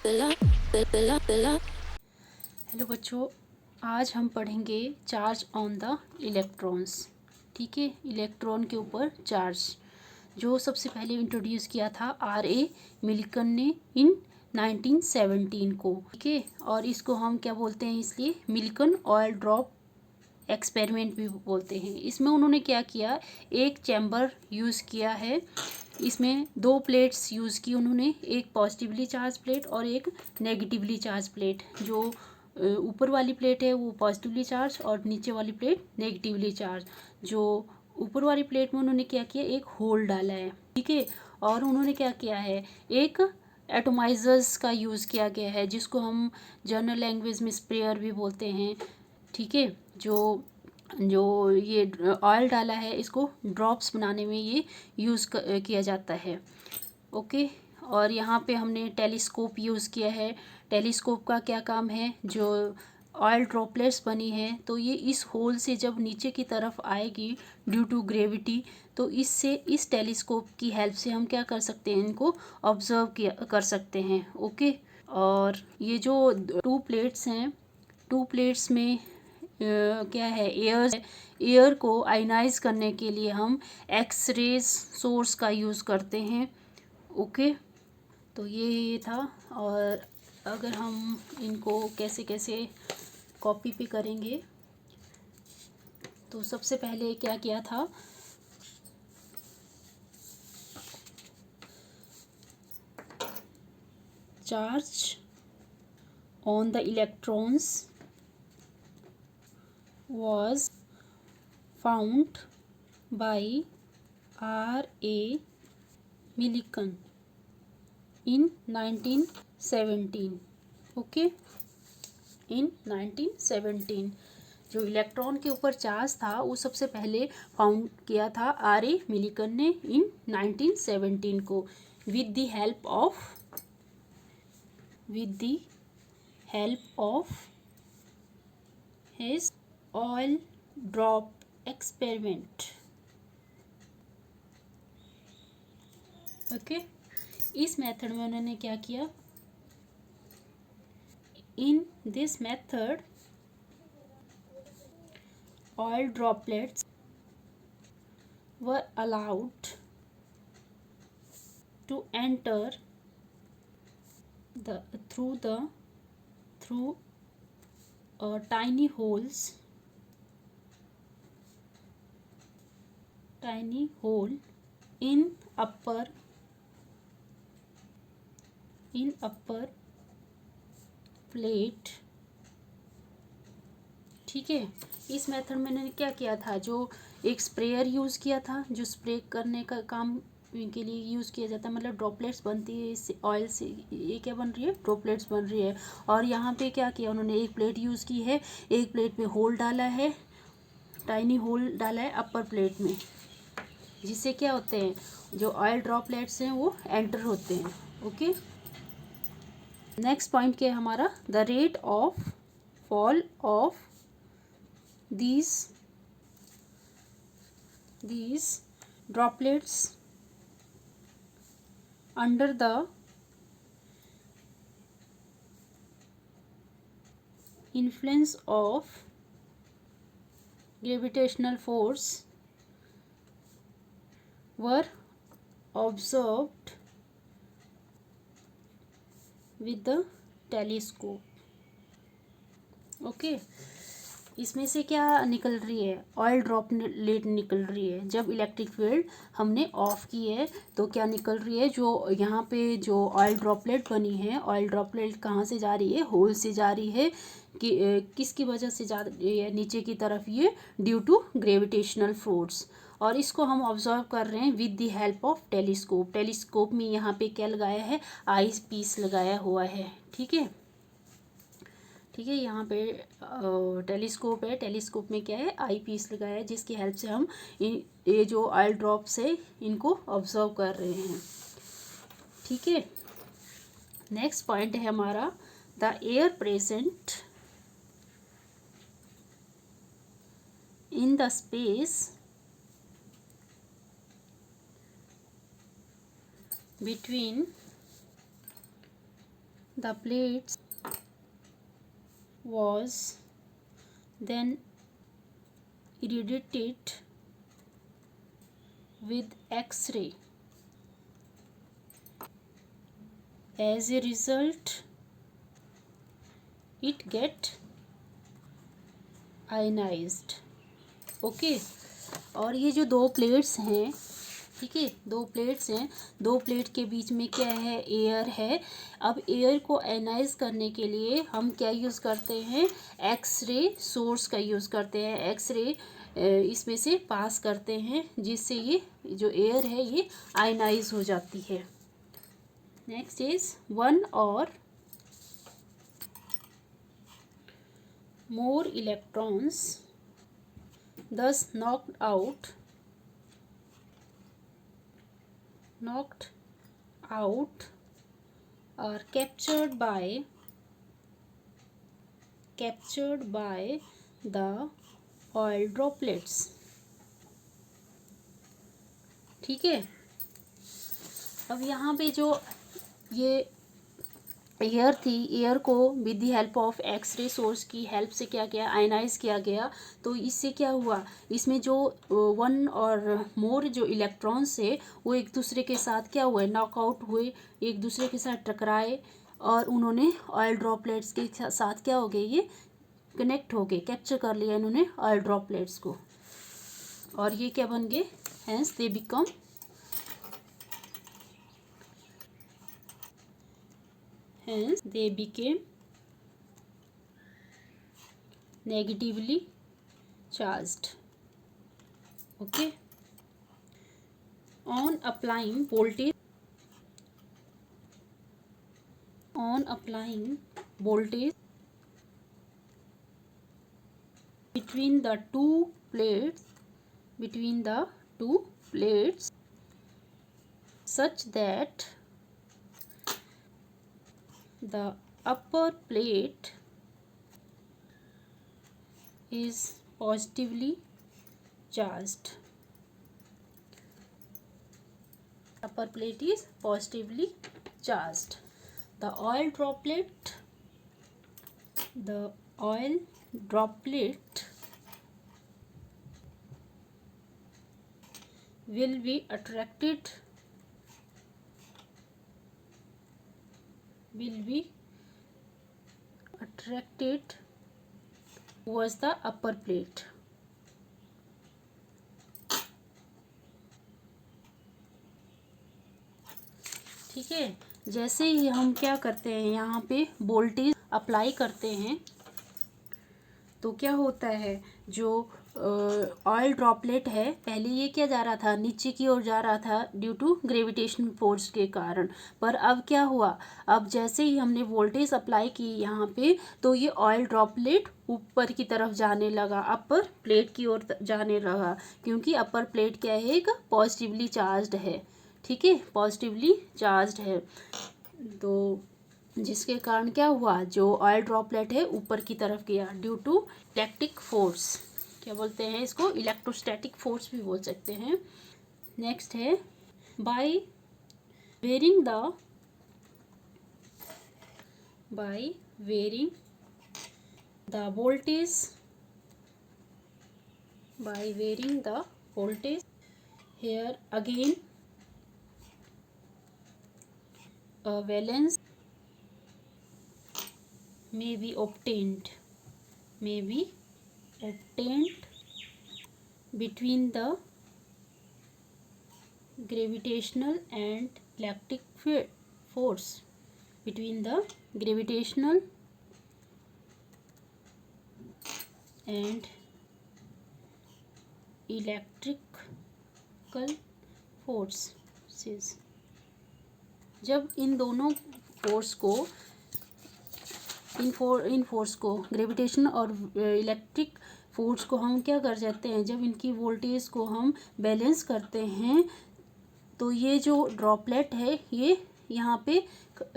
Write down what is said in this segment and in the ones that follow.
Hello बच्चों, आज हम पढ़ेंगे चार्ज ऑन द इलेक्ट्रॉन्स। ठीक है, इलेक्ट्रॉन के ऊपर चार्ज जो सबसे पहले इंट्रोड्यूस किया था R.A. मिल्कन ने इन 1917 को। ठीक है, और इसको हम क्या बोलते हैं, इसलिए मिल्कन ऑयल ड्रॉप एक्सपेरिमेंट भी बोलते हैं। इसमें उन्होंने क्या किया, एक चैम्बर यूज़ किया है। इसमें दो प्लेट्स यूज़ की उन्होंने, एक पॉजिटिवली चार्ज प्लेट और एक नेगेटिवली चार्ज प्लेट। जो ऊपर वाली प्लेट है वो पॉजिटिवली चार्ज और नीचे वाली प्लेट नेगेटिवली चार्ज। जो ऊपर वाली प्लेट में उन्होंने क्या किया, एक होल डाला है। ठीक है, और उन्होंने क्या किया है, एक एटोमाइजर्स का यूज़ किया गया है, जिसको हम जनरल लैंग्वेज में स्प्रेयर भी बोलते हैं। ठीक है, जो जो ये ऑयल डाला है इसको ड्रॉप्स बनाने में ये यूज़ किया जाता है। ओके, और यहाँ पे हमने टेलीस्कोप यूज़ किया है। टेलीस्कोप का क्या काम है, जो ऑयल ड्रॉपलेट्स बनी है तो ये इस होल से जब नीचे की तरफ आएगी ड्यू टू ग्रेविटी, तो इससे इस टेलीस्कोप की हेल्प से हम क्या कर सकते हैं, इनको ऑब्जर्व किया कर सकते हैं। ओके, और ये जो टू प्लेट्स हैं, टू प्लेट्स में क्या है, एयर को आयनाइज करने के लिए हम एक्स रेज सोर्स का यूज़ करते हैं। ओके, तो ये था। और अगर हम इनको कैसे कैसे कॉपी पे करेंगे, तो सबसे पहले क्या किया था, charge on the electrons was found by R.A. Millikan in 1917. Okay, in 1917 जो इलेक्ट्रॉन के ऊपर चार्ज था वो सबसे पहले फाउंड किया था R.A. मिलिकन ने इन 1917 को, with the help of his oil drop experiment. Okay, इस मेथड में उन्होंने क्या किया, in this method oil droplets were allowed to enter through tiny hole in upper plate। ठीक है, इस मेथड में मैंने क्या किया था, जो एक स्प्रेयर यूज़ किया था, जो स्प्रे करने का काम के लिए यूज़ किया जाता है, मतलब ड्रॉपलेट्स बनती है इससे, ऑयल से ये क्या बन रही है, ड्रॉपलेट्स बन रही है। और यहाँ पे क्या किया उन्होंने, एक प्लेट यूज़ की है, एक प्लेट में होल डाला है, टाइनी होल डाला है अपर प्लेट में, जिससे क्या होते हैं, जो ऑयल ड्रॉपलेट्स हैं वो एंटर होते हैं। ओके, नेक्स्ट पॉइंट क्या है हमारा, the rate of fall of these droplets under the influence of gravitational force were observed with the telescope। Okay, इसमें से क्या निकल रही है, ऑयल ड्रॉपलेट निकल रही है। जब इलेक्ट्रिक फील्ड हमने ऑफ की है तो क्या निकल रही है, जो यहाँ पे जो ऑयल ड्रॉपलेट बनी है, ऑयल ड्रॉपलेट कहाँ से जा रही है, होल से जा रही है। कि किसकी वजह से जा रही है नीचे की तरफ, ये ड्यू टू ग्रेविटेशनल फोर्स। और इसको हम ऑब्जर्व कर रहे हैं with the help of telescope. Telescope में यहाँ पे क्या लगाया है, आई पीस लगाया हुआ है। ठीक है, ठीक है, यहाँ पे टेलीस्कोप है, टेलीस्कोप में क्या है, आई पीस लगाया है, जिसकी हेल्प से हम ये जो ऑयल ड्रॉप्स है इनको ऑब्जर्व कर रहे हैं। ठीक है, नेक्स्ट पॉइंट है हमारा, the air present in the space between The plates was then irradiated with X-ray. As a result, it get ionized. Okay और ये जो दो प्लेट्स हैं, ठीक है, दो प्लेट्स हैं, दो प्लेट के बीच में क्या है, एयर है। अब एयर को आयनाइज करने के लिए हम क्या यूज़ करते हैं, एक्सरे सोर्स का यूज़ करते हैं। एक्सरे इसमें से पास करते हैं जिससे ये जो एयर है ये आयनाइज हो जाती है। नेक्स्ट इज वन और more electrons thus knocked out are captured by the oil droplets. ठीक है, अब यहाँ पे जो ये एयर थी, एयर को with the help of X ray source की हेल्प से क्या किया, आयनाइज किया गया। तो इससे क्या हुआ, इसमें जो वन और मोर जो इलेक्ट्रॉन्स है वो एक दूसरे के साथ क्या हुए, नॉकआउट हुए, एक दूसरे के साथ टकराए और उन्होंने ऑयल ड्रॉपलेट्स के साथ क्या हो गए, ये कनेक्ट हो गए, कैप्चर कर लिया इन्होंने ऑयल ड्रॉपलेट्स को और ये क्या बन गए, hence they become hence they became negatively charged. Okay, on applying voltage between the two plates such that the upper plate is positively charged. Upper plate is positively charged. The oil droplet will be attracted towards the upper plate. ठीक है, जैसे ही हम क्या करते हैं, यहाँ पे voltage apply करते हैं तो क्या होता है, जो ऑयल ड्रॉपलेट है, पहले ये क्या जा रहा था, नीचे की ओर जा रहा था ड्यू टू ग्रेविटेशन फोर्स के कारण। पर अब क्या हुआ, अब जैसे ही हमने वोल्टेज अप्लाई की यहाँ पे तो ये ऑयल ड्रॉपलेट ऊपर की तरफ जाने लगा, अपर प्लेट की ओर जाने लगा, क्योंकि अपर प्लेट क्या है, एक पॉजिटिवली चार्ज्ड है। ठीक है, पॉजिटिवली चार्ज्ड है, तो जिसके कारण क्या हुआ, जो ऑयल ड्रॉपलेट है ऊपर की तरफ गया ड्यू टू इलेक्ट्रिक फोर्स। क्या बोलते हैं इसको, इलेक्ट्रोस्टैटिक फोर्स भी बोल सकते हैं। नेक्स्ट है by varying the voltage here again a valence may be obtained between the gravitational and electric force, between the gravitational and electrical forces। जब इन दोनों फोर्स को, इन फोर्स को, ग्रेविटेशन और इलेक्ट्रिक फोर्स को हम क्या कर जाते हैं, जब इनकी वोल्टेज को हम बैलेंस करते हैं तो ये जो ड्रॉपलेट है ये यहाँ पे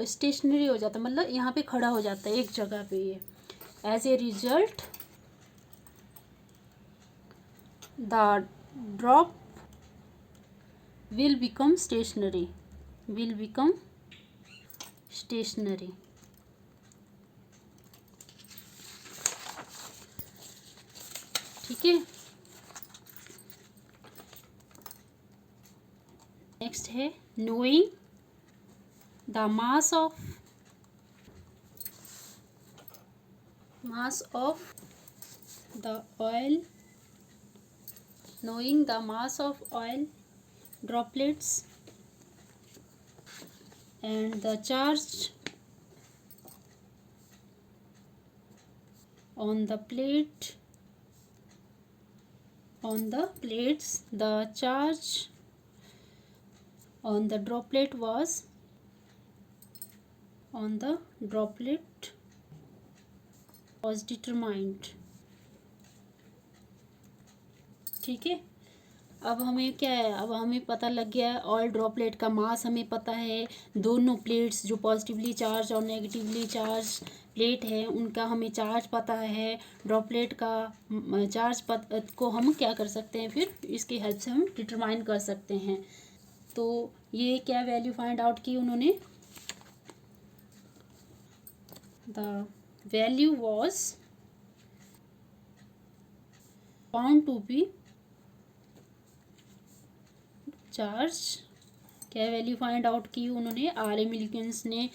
स्टेशनरी हो जाता है, मतलब यहाँ पे खड़ा हो जाता है एक जगह पे ये। As a result the drop will become stationary ठीक है। नेक्स्ट है knowing the mass of the oil, knowing the mass of oil droplets and the charge on the plates, the charge on the droplet was determined। ठीक है। अब हमें क्या है, अब हमें पता लग गया ऑयल ड्रॉपलेट का मास हमें पता है, दोनों प्लेट्स जो पॉजिटिवली चार्ज और नेगेटिवली चार्ज प्लेट है उनका हमें चार्ज पता है, ड्रॉपलेट का चार्ज को हम क्या कर सकते हैं, फिर इसकी हेल्प से हम डिटरमाइन कर सकते हैं। तो ये क्या वैल्यू फाइंड आउट की उन्होंने, the value was found to be charge, क्या वैल्यू फाइंड आउट की उन्होंने, R.A. मिल्किंस ने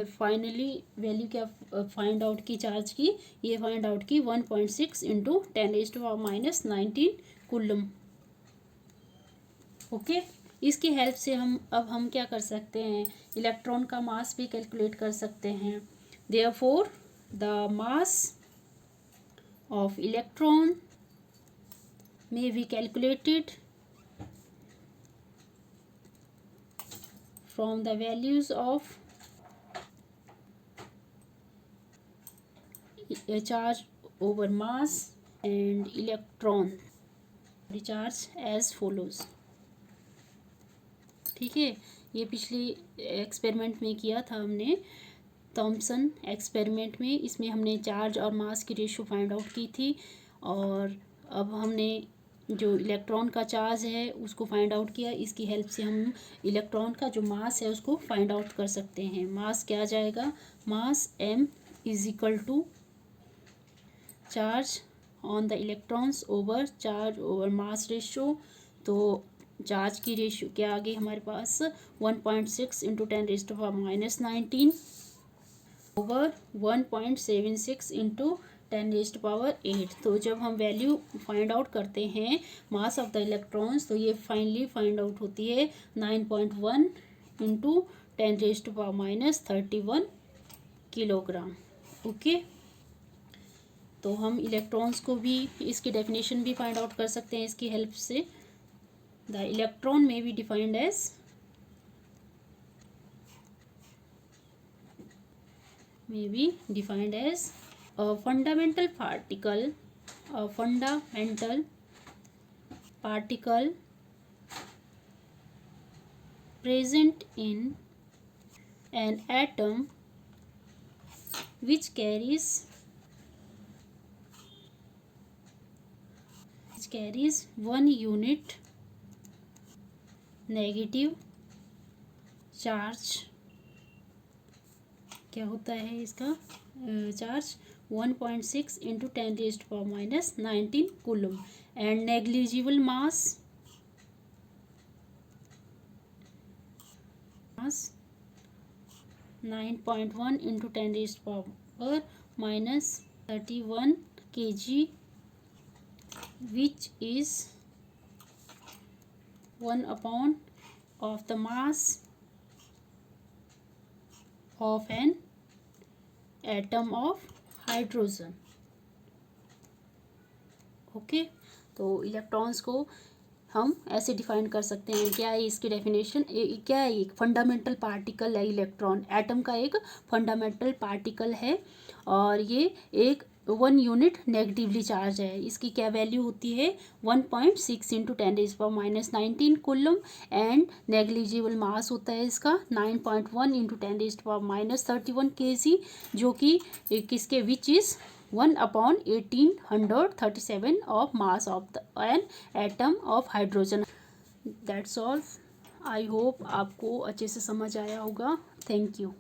फाइनली वैल्यू क्या फाइंड आउट की चार्ज की, ये फाइंड आउट की 1.6 इंटू 10⁻⁻19 कूलम। ओके, इसकी हेल्प से हम क्या कर सकते हैं, इलेक्ट्रॉन का मास भी कैलकुलेट कर सकते हैं। Therefore the mass of electron may be calculated from the values of charge over mass and electron charge as follows। ठीक है, ये पिछली एक्सपेरिमेंट में किया था हमने, थॉमसन एक्सपेरिमेंट में, इसमें हमने चार्ज और मास की रेशियो फाइंड आउट की थी, और अब हमने जो इलेक्ट्रॉन का चार्ज है उसको फाइंड आउट किया। इसकी हेल्प से हम इलेक्ट्रॉन का जो मास है उसको फाइंड आउट कर सकते हैं। मास क्या आ जाएगा, mass m is equal to charge on the electrons over charge over mass ratio. तो चार्ज की रेशियो क्या आ गई हमारे पास, 1.6 इंटू 10⁻⁻19 ओवर 1.76 इंटू 10⁻8। तो जब हम वैल्यू फाइंड आउट करते हैं मास ऑफ द इलेक्ट्रॉन्स, तो ये फाइनली फाइंड आउट होती है 9.1 इंटू 10⁻31 किलोग्राम। ओके, तो हम इलेक्ट्रॉन्स को भी, इसकी डेफिनेशन भी फाइंड आउट कर सकते हैं इसकी हेल्प से। The electron may be defined as a fundamental particle present in an atom which carries 1 unit negative charge. क्या होता है इसका charge, 1.6 into 10⁻⁻19 coulomb, and negligible mass 9.1 into 10⁻31 kg, which is 1/, of the mass of an atom of hydrogen. Okay, तो electrons को हम ऐसे define कर सकते हैं। क्या है इसकी डेफिनेशन, क्या है, एक फंडामेंटल पार्टिकल है इलेक्ट्रॉन, एटम का एक फंडामेंटल पार्टिकल है, और ये एक 1 यूनिट नेगेटिवली चार्ज है। इसकी क्या वैल्यू होती है, 1.6 into 10⁻⁻19 coulomb, and negligible mass होता है इसका 9.1 इंटू 10⁻31 kg, जो कि किसके, which is 1/1837 of mass of the an atom of hydrogen. That's all. I hope आपको अच्छे से समझ आया होगा। Thank you.